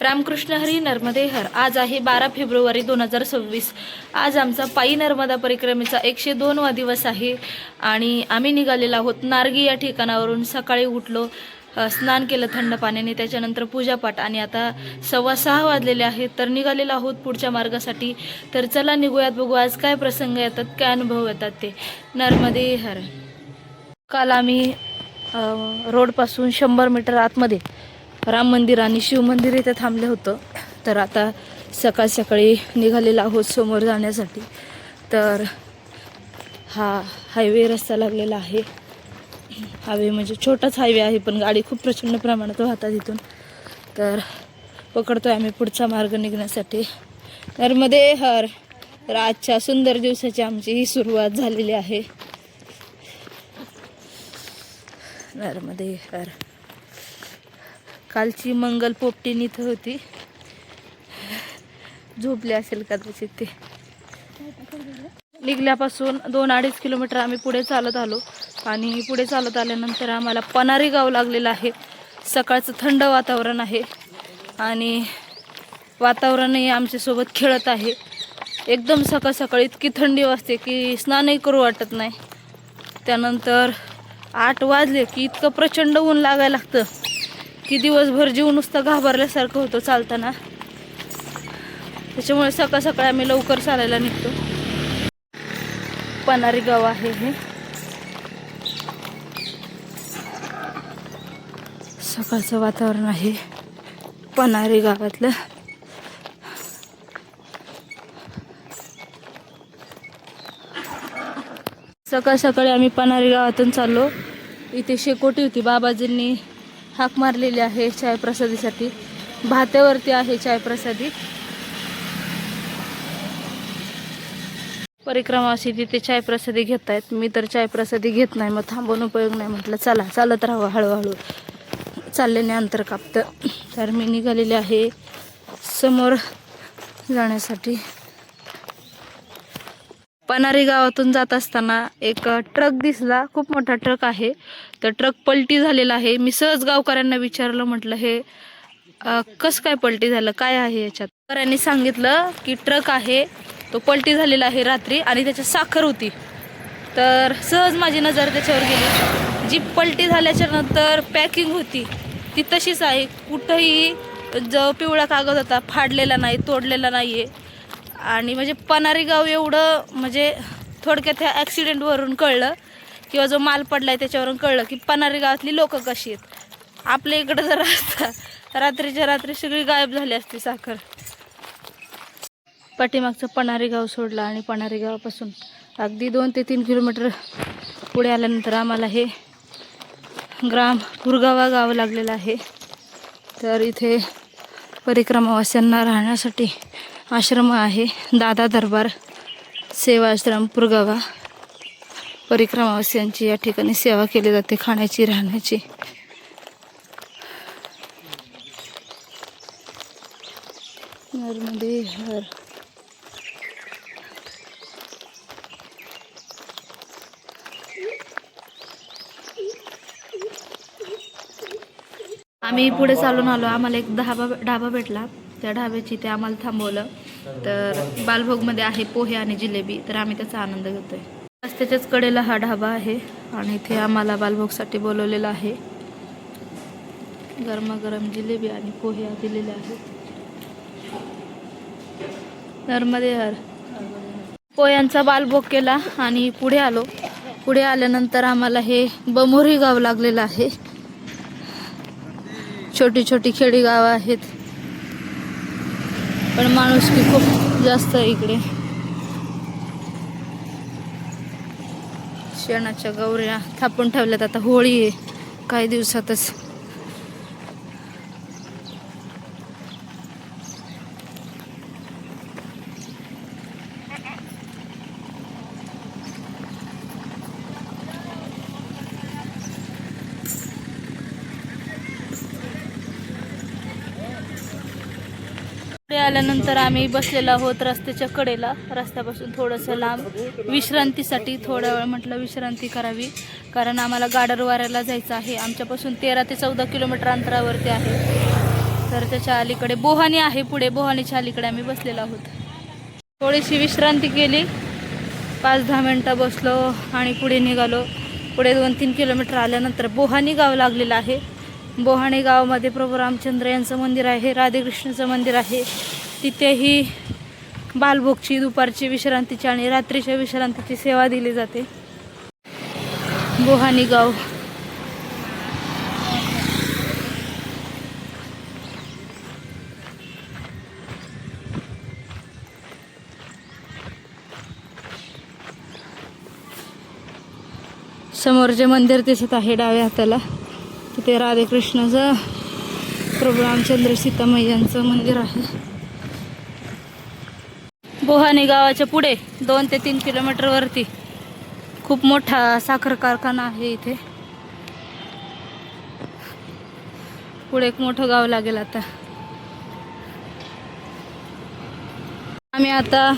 रामकृष्ण हरी नर्मदे हर। आज आहे 12 फेब्रुवारी 2026। आज आमचा पायी नर्मदा परिक्रमेचा 102वा दिवस आहे आणि आम्ही निघालेलो आहोत नार्गी या ठिकाणावरून। सकाळी उठलो, स्नान केलं थंड पाण्याने, त्याच्यानंतर पूजापाठ आणि आता 6:15 वाजलेले आहेत, तर निघालेलो आहोत पुढच्या मार्गासाठी। तर चला निघूयात, बघू आज काय प्रसंग येतात, काय अनुभव येतात ते। नर्मदे हर। काल आम्ही रोडपासून 100 मीटर आतमध्ये राम मंदिर आणि शिव मंदिर इथे थांबले होतो। तर आता सकाळ सकाळी निघालेलो आहोत समोर जाण्यासाठी। तर हा हायवे रस्ता लागलेला आहे। हायवे म्हणजे छोटाच हायवे आहे, पण गाडी खूप प्रचंड प्रमाणात वाहतात इथून। तर पकडतोय आम्ही पुढचा मार्ग निघण्यासाठी। नर्मदे हर। तर आजच्या सुंदर दिवसाची आमची ही सुरुवात झालेली आहे। नर्मदे हर। कालची मंगल पोपटी इथं होती, झोपली असेल कदाचित ते। निघल्यापासून 2-2.5 किलोमीटर आम्ही पुढे चालत आलो आणि पुढे चालत आल्यानंतर आम्हाला पनारी गाव लागलेलं आहे। सकाळचं थंड वातावरण आहे आणि वातावरणही आमच्यासोबत खेळत आहे। एकदम सकाळ सकाळी इतकी थंडी वाजते की स्नानही करू वाटत नाही। त्यानंतर 8 वाजले की इतकं प्रचंड ऊन लागायला लागतं की दिवसभर जीव नुसता घाबरल्यासारखं होतं चालताना। त्याच्यामुळे सकाळ सकाळी आम्ही लवकर चालायला निघतो। पनारी गाव आहे हे। सकाळचं वातावरण आहे पनारी गावातलं। सकाळ सकाळी आम्ही पनारी गावातून चाललो। इथे शेकोटी होती, बाबाजींनी हाक मारलेली आहे चाय प्रसादीसाठी। भात्यावरती आहे चाय प्रसादी। परिक्रमा अशी तिथे चाय प्रसादी घेत आहेत। मी तर चाय प्रसादी घेत नाही, मग थांबून उपयोग नाही, म्हटलं चला चालत राहावं हळूहळू, चालल्याने अंतर कापतं। तर मी निघालेले आहे समोर जाण्यासाठी। पनारी गावातून जात असताना एक ट्रक दिसला, खूप मोठा ट्रक आहे। तर ट्रक पलटी झालेला आहे। मी सहज गावकऱ्यांना विचारलं, म्हटलं हे कसं काय पलटी झालं, काय आहे याच्यात? गावकऱ्यांनी सांगितलं की ट्रक आहे तो पलटी झालेला आहे रात्री आणि त्याच्यात साखर होती। तर सहज माझी नजर त्याच्यावर गेली। जी पलटी झाल्याच्या नंतर पॅकिंग होती ती तशीच आहे, कुठंही जो पिवळा कागद होता फाडलेला नाही, तोडलेला नाहीये। आणि म्हणजे पनारी गाव एवढं, म्हणजे थोडक्यात ह्या ॲक्सिडेंटवरून कळलं किंवा जो माल पडलाय त्याच्यावरून कळलं की पनारी गावातली लोक कशी आहेत। आपल्या इकडं जर असता रात्रीच्या रात्री सगळी गायब झाली असती साखर। पाठीमागचं पनारी गाव सोडलं आणि पनारी गावापासून अगदी 2 ते 3 किलोमीटर पुढे आल्यानंतर आम्हाला हे पुरगावा गाव लागलेलं आहे। तर इथे परिक्रमावास्यांना राहण्यासाठी आश्रम आहे, दादा दरबार सेवाश्रम पुरगावा। परिक्रमावास्यांची या ठिकाणी सेवा केली जाते, खाण्याची, राहण्याची। नर्मदे हर। आम्ही पुढे चालून आलो। आम्हाला एक ढाबा भेटला, त्या ढाब्याची ते आम्हाला थांबवलं। तर बालभोगमध्ये आहे पोहे आणि जिलेबी, तर आम्ही त्याचा आनंद घेतोय। रस्त्याच्याच कडेला हा ढाबा आहे आणि इथे आम्हाला बालभोगसाठी बोलवलेलं आहे। गरमागरम जिलेबी आणि पोहे दिलेले आहेत। नर्मदे हर। पोह्यांचा बालभोग केला आणि पुढे आलो। पुढे आल्यानंतर आम्हाला हे बमोरी गाव लागलेलं आहे। छोटी छोटी खेडी गाव आहेत, पण माणुसकी खूप जास्त आहे इकडे। शेणाच्या गौऱ्या थापून ठेवल्यात, आता होळी आहे काही दिवसातच। पुढे आल्यानंतर आम्ही बसलेलो आहोत रस्त्याच्या कडेला, रस्त्यापासून थोडंसं लांब विश्रांतीसाठी। थोडा वेळ म्हटलं विश्रांती करावी, कारण आम्हाला गाडर वाऱ्याला जायचं आहे। आमच्यापासून 13 ते 14 किलोमीटर अंतरावरती आहे। तर त्याच्या अलीकडे बोहाणी आहे, पुढे बोहाणीच्या अलीकडे आम्ही बसलेलो आहोत. थोडीशी विश्रांती केली, 5-10 मिनटं बसलो आणि पुढे निघालो. पुढे 2-3 किलोमीटर आल्यानंतर बोहाणी गाव लागलेलं आहे. बोहाणी गावामध्ये प्रभू रामचंद्र यांचं मंदिर आहे, राधेकृष्णाचं मंदिर आहे. तिथेही बालभोगची, दुपारची विश्रांतीची आणि रात्रीच्या विश्रांतीची सेवा दिली जाते. बोहाणी गाव. समोर जे मंदिर दिसत आहे डाव्या हाताला, तिथे राधेकृष्णाचं, प्रभू रामचंद्र सीतामैयांचं मंदिर आहे. बोहाणी गावाच्या पुढे 2 ते 3 किलोमीटर वरती खूप मोठा साखर कारखाना आहे. इथे पुढे एक मोठं गाव लागेल. आता आम्ही आता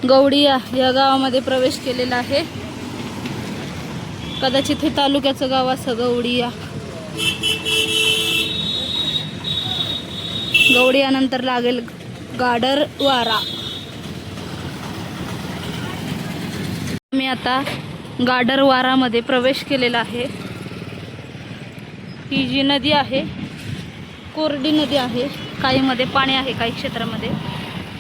गवडिया या गावामध्ये प्रवेश केलेला आहे. कदाचित हे तालुक्याचं गाव असं गवडिया. गवडियानंतर लागेल गाडरवारा. आम्ही आता गाडरवारामध्ये प्रवेश केलेला आहे. ही जी नदी आहे, कोरडी नदी आहे. काहीमध्ये पाणी आहे, काही क्षेत्रामध्ये.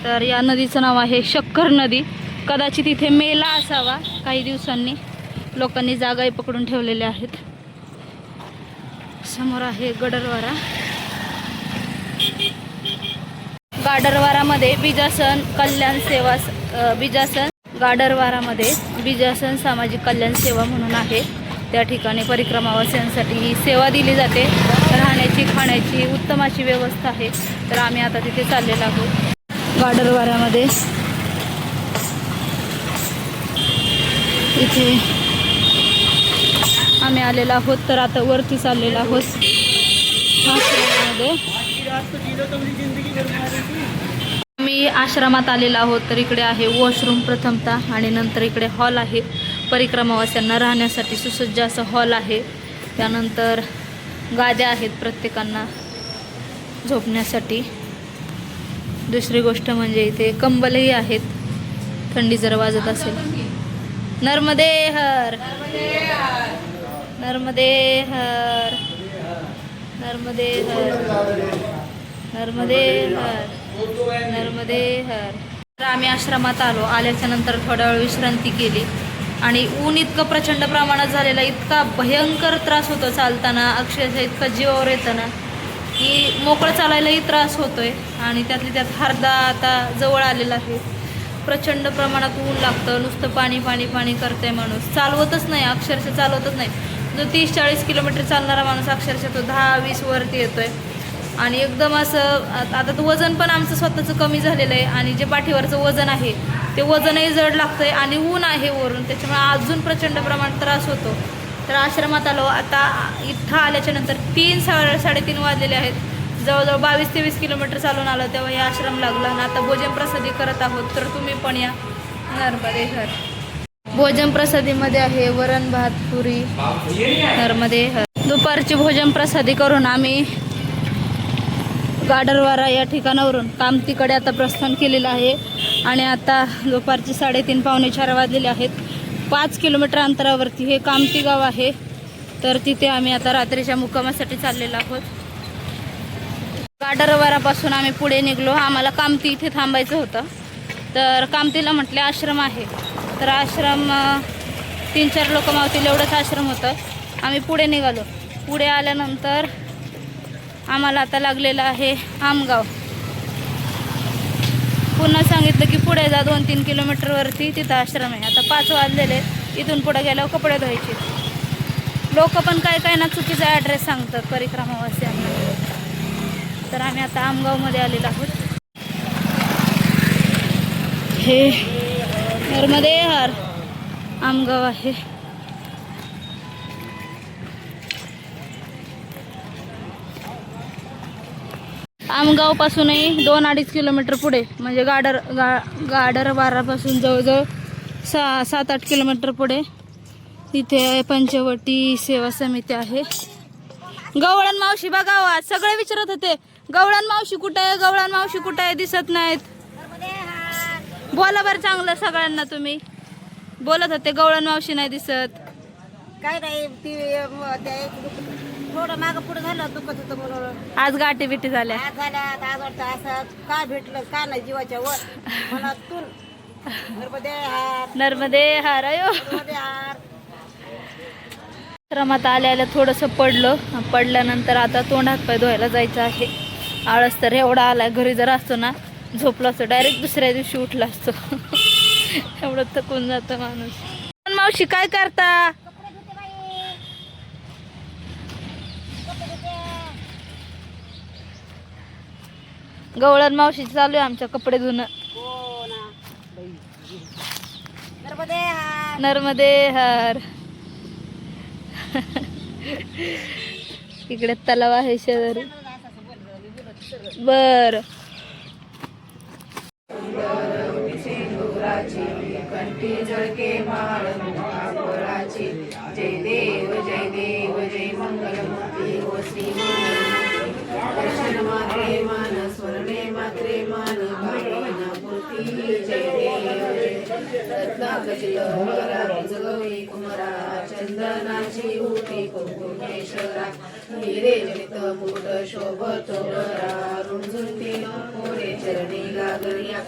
तर या नदीचं नाव आहे शक्कर नदी. कदाचित इथे मेला असावा काही दिवसांनी. लोकांनी जागाही पकडून ठेवलेल्या आहेत. समोर आहे गडरवारा. गाडरवारामध्ये बिजासन कल्याण सेवा, गाडरवारामध्ये बिजासन सामाजिक कल्याण सेवा म्हणून आहे. त्या ठिकाणी परिक्रमावासियांसाठी ही सेवा दिली जाते. राहण्याची, खाण्याची उत्तम अशी व्यवस्था आहे. तर आम्ही आता तिथे चाललेलो आहोत गाडरवारामध्ये. इथे आम्ही आलेलो आहोत. तर आता वरती चाललेलो आहोत आश्रमामध्ये. आम्ही आश्रमात आलेलो आहोत. तर इकडे आहे वॉशरूम प्रथमतः, आणि नंतर इकडे हॉल आहे. परिक्रमावासियांना राहण्यासाठी सुसज्ज असं हॉल आहे. त्यानंतर गाद्या आहेत प्रत्येकांना झोपण्यासाठी. दुसरी गोष्ट म्हणजे इथे कंबलही आहेत, थंडी जर वाजत असेल. नर्मदे हर, नर्मदे हर, नर्मदे हर, नर्मदे हर, नर्मदे हर. तर आम्ही आश्रमात आलो. आल्याच्या नंतर थोड्या वेळ विश्रांती केली आणि ऊन इतकं प्रचंड प्रमाणात झालेलं, इतका भयंकर त्रास होतो चालताना, अक्षरशः इतकं जीवावर येतं ना की मोकळं चालायलाही त्रास होतोय. आणि त्यातली त्यात हरदा आता जवळ आलेला आहे. प्रचंड प्रमाणात ऊन लागतं, नुसतं पाणी पाणी पाणी करतंय माणूस. चालवतच नाही, अक्षरशः चालवतच नाही. जो 30-40 किलोमीटर चालणारा माणूस अक्षरशः तो 10-20 वरती येतोय. आणि एकदम असं आता तर वजन पण आमचं स्वतःचं कमी झालेलं आहे, आणि जे पाठीवरचं वजन आहे ते वजनही जड लागतंय, आणि ऊन आहे वरून, त्याच्यामुळे अजून प्रचंड प्रमाणात त्रास होतो. तर आश्रमात आलो. आता इथं आल्याच्या नंतर 3-3:30 वाजलेले आहेत. जवळजवळ 22 ते 20 किलोमीटर चालून आलो तेव्हा हे आश्रम लागला. आणि आता भोजन प्रसादी करत आहोत. तर तुम्ही पण या नर्मदे हर. भोजन प्रसादीमध्ये आहे वरण भात पुरी. नर्मदे हर. दुपारची भोजन प्रसादी करून आम्ही गाडरवारा या ठिकाणावरून कामतीकडे आता प्रस्थान केलेलं आहे. आणि आता दुपारची 3:30-4 वाजलेले आहेत. 5 किलोमीटर अंतरावरती हे कामती गाव आहे. तर तिथे आम्ही आता रात्रीच्या मुक्कामासाठी चाललेलो आहोत. गाडरवारापासून आम्ही पुढे निघलो. आम्हाला कामती इथे थांबायचं होतं. तर कामतीला म्हटले आश्रम आहे. तर आश्रम 3-4 लोक मावतील एवढंच आश्रम होतं. आम्ही पुढे निघालो. पुढे आल्यानंतर आम्हाला आता लागलेलं आहे आमगाव. पुन्हा सांगितलं की पुढे जा 2-3 किलोमीटरवरती तिथं आश्रम आहे. आता 5 वाजलेले. इथून पुढे गेल्यावर कपडे धुवायचे. लोक पण काय काय ना चुकीचा ॲड्रेस सांगतात परिक्रमावासियांना. तर आम्ही आता आमगावमध्ये आलेलो आहोत. हे नर्मदे हर आमगाव आहे. आमगावपासूनही 2-2.5 किलोमीटर पुढे म्हणजे गाडरवारापासून जवळजवळ 7-8 किलोमीटर पुढे इथे पंचवटी सेवा समिती आहे. गवळण मावशी बघावा सगळे विचारत होते गवळण मावशी कुठे आहे? गवळण मावशी कुठे आहे? दिसत नाहीत. बोला बरं चांगलं सगळ्यांना. तुम्ही बोलत होते गवळण मावशी नाही दिसत. काय नाही ती थोडं मागं पुढे झालं दुखत होतं म्हणून आज गाठी बिटी झाल्या. आज झाल्या आज वाटतं असं का भेटलं का नाही जीवाच्या वर मनातून नर्मदे हार नर्मदे हार अयो. नर्मदे हार. आश्रमात आल्या थोडंसं पडल्यानंतर आता तोंड हात पाय धुवायला जायचं आहे. आळस तर एवढा आलाय. घरी जर असतो ना झोपला असतो डायरेक्ट दुसऱ्या दिवशी उठला असतो. एवढं थकून जातं माणूस. मावशी काय करता? गवळण मावशी चालू आहे आमच्या कपडे धुणं. हो ना नर्मदे हार. नर्मदे हर. इकडे तलाव आहे शेजारी. बर कंठी जळके माळ मुखापराची. जय देव जय देव जय मंगलमूर्ती हो श्री दर्शन मात्रे मान स्मरणे मात्रे मान भावना मूर्ती. जय देव रत्नाकचिल हरा जगवे कुमरा चंदनाची उठी कुंकुमेश्वरा. हिरे जनित मुकुट शोभत बरा रुंझुंती मोरे चरणी गागरिया.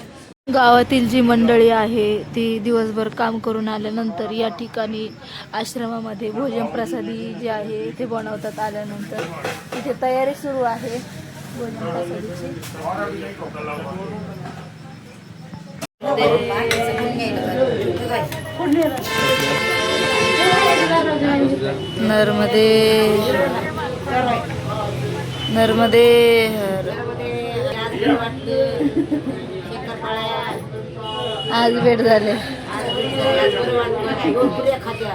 गावातील जी मंडळी आहे ती दिवसभर काम करून आल्यानंतर या ठिकाणी आश्रमामध्ये भोजन प्रसादी जे आहे ते बनवतात. आल्यानंतर तिथे तयारी सुरू आहे भोजन प्रसादीची. नर्मदे नर्मदे हर. आज भेट झाले. खात्या